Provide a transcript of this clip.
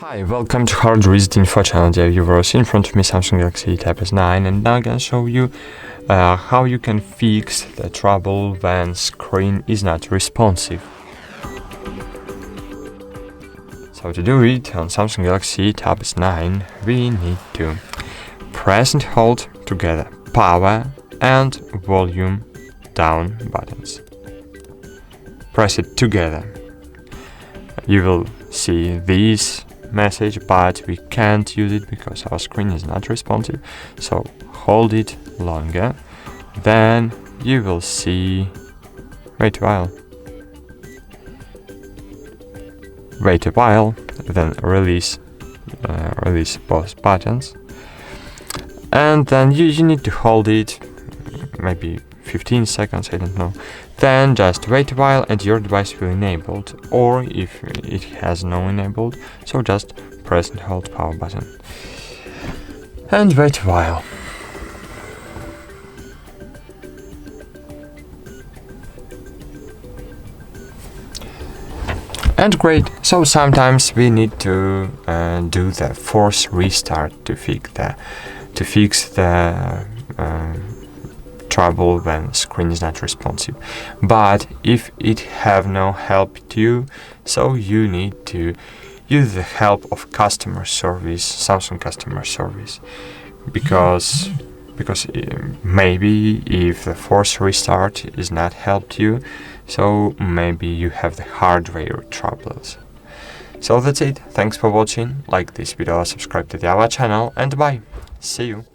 Hi, welcome to HardReset.info channel, dear viewers. In front of me Samsung Galaxy Tab S9, and now I'm gonna show you how you can fix the trouble when screen is not responsive. So to do it on Samsung Galaxy Tab S9, we need to press and hold together power and volume down buttons. Press it together. You will see this message, but we can't use it because our screen is not responsive, so hold it longer. Then you will see wait a while, then release both buttons, and then you need to hold it maybe 15 seconds, I don't know. Then just wait a while and your device will enabled, or if it has no enabled, so just press and hold power button and wait a while. And great. So sometimes we need to do the force restart to fix the trouble when screen is not responsive. But if it have no help to you, so you need to use the help of customer service, Samsung customer service, because maybe if the force restart is not helped you, so maybe you have the hardware troubles. So that's it. Thanks for watching. Like this video, subscribe to our channel, and bye. See you.